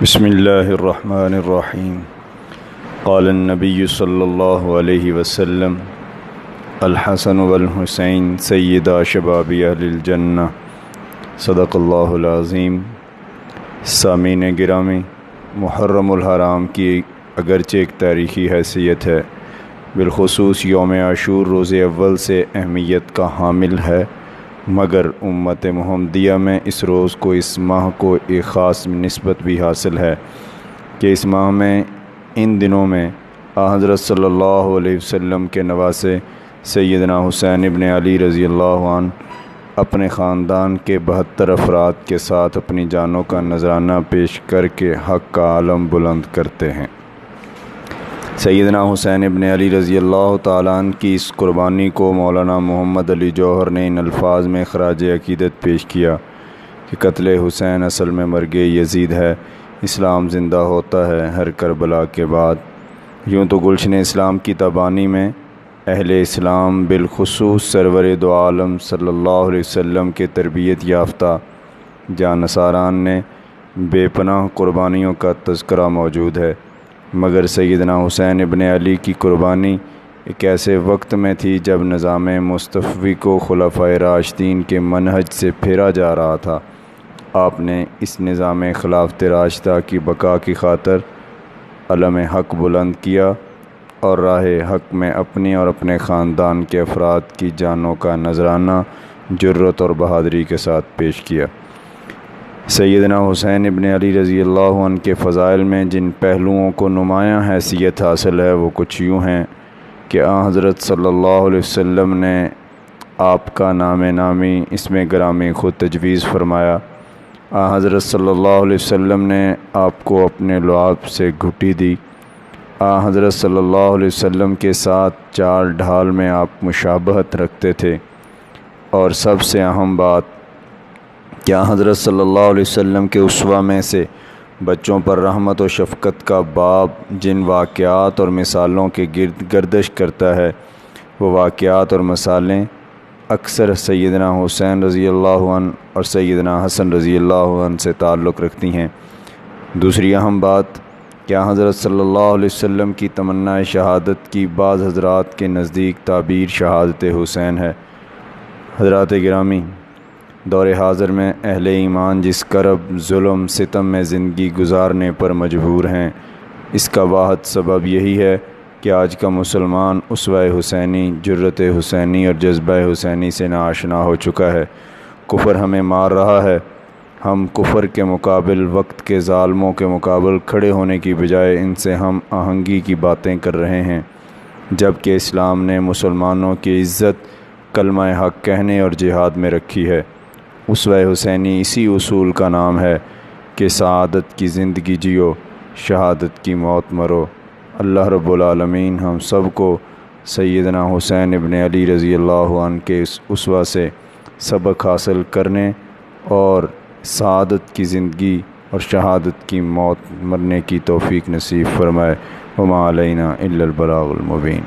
بسم اللہ الرحمن الرحیم قال النبی صلی اللہ علیہ وسلم الحسن والحسین سیدا شباب اہل الجنہ صدق اللہ العظیم۔ سامعین گرامی، محرم الحرام کی اگرچہ ایک تاریخی حیثیت ہے، بالخصوص یوم عاشور روز اول سے اہمیت کا حامل ہے، مگر امت محمدیہ میں اس روز کو، اس ماہ کو ایک خاص نسبت بھی حاصل ہے کہ اس ماہ میں، ان دنوں میں حضرت صلی اللہ علیہ وسلم کے نواسے سیدنا حسین ابن علی رضی اللہ عنہ اپنے خاندان کے 72 افراد کے ساتھ اپنی جانوں کا نذرانہ پیش کر کے حق کا علم بلند کرتے ہیں۔ سیدنا حسین ابن علی رضی اللہ تعالیٰ عنہ کی اس قربانی کو مولانا محمد علی جوہر نے ان الفاظ میں خراج عقیدت پیش کیا کہ قتل حسین اصل میں مرگ یزید ہے، اسلام زندہ ہوتا ہے ہر کربلا کے بعد۔ یوں تو گلشن اسلام کی تبانی میں اہل اسلام بالخصوص سرور دو عالم صلی اللہ علیہ وسلم کے تربیت یافتہ جانصاران نے بے پناہ قربانیوں کا تذکرہ موجود ہے، مگر سیدنا حسین ابن علی کی قربانی ایک ایسے وقت میں تھی جب نظام مصطفی کو خلفائے راشدین کے منہج سے پھیرا جا رہا تھا۔ آپ نے اس نظام خلافت راشدہ کی بقا کی خاطر علم حق بلند کیا اور راہ حق میں اپنی اور اپنے خاندان کے افراد کی جانوں کا نذرانہ جرأت اور بہادری کے ساتھ پیش کیا۔ سیدنا حسین ابن علی رضی اللہ عنہ کے فضائل میں جن پہلوؤں کو نمایاں حیثیت حاصل ہے وہ کچھ یوں ہیں کہ حضرت صلی اللہ علیہ وسلم نے آپ کا نام نامی اسم گرامی خود تجویز فرمایا۔ حضرت صلی اللہ علیہ وسلم نے آپ کو اپنے لعاب سے گھٹی دی۔ حضرت صلی اللہ علیہ وسلم کے ساتھ چال ڈھال میں آپ مشابہت رکھتے تھے، اور سب سے اہم بات کیا حضرت صلی اللہ علیہ وسلم کے اسوہ میں سے بچوں پر رحمت و شفقت کا باب جن واقعات اور مثالوں کے گرد گردش کرتا ہے، وہ واقعات اور مثالیں اکثر سیدنا حسین رضی اللہ عنہ اور سیدنا حسن رضی اللہ عنہ سے تعلق رکھتی ہیں۔ دوسری اہم بات کیا حضرت صلی اللہ علیہ وسلم کی تمنا شہادت کی بعض حضرات کے نزدیک تعبیر شہادت حسین ہے۔ حضرات گرامی، دور حاضر میں اہل ایمان جس کرب، ظلم، ستم میں زندگی گزارنے پر مجبور ہیں، اس کا واحد سبب یہی ہے کہ آج کا مسلمان اسوہ حسینی، جرأت حسینی اور جذبہ حسینی سے ناآشنا ہو چکا ہے۔ کفر ہمیں مار رہا ہے، ہم کفر کے مقابل، وقت کے ظالموں کے مقابل کھڑے ہونے کی بجائے ان سے ہم آہنگی کی باتیں کر رہے ہیں، جبکہ اسلام نے مسلمانوں کی عزت کلمہ حق کہنے اور جہاد میں رکھی ہے۔ اسوہ حسینی اسی اصول کا نام ہے کہ سعادت کی زندگی جیو، شہادت کی موت مرو۔ اللہ رب العالمین ہم سب کو سیدنا حسین ابن علی رضی اللہ عنہ کے اس اسوہ سے سبق حاصل کرنے اور سعادت کی زندگی اور شہادت کی موت مرنے کی توفیق نصیب فرمائے۔ وما علینا الا البلاغ المبین۔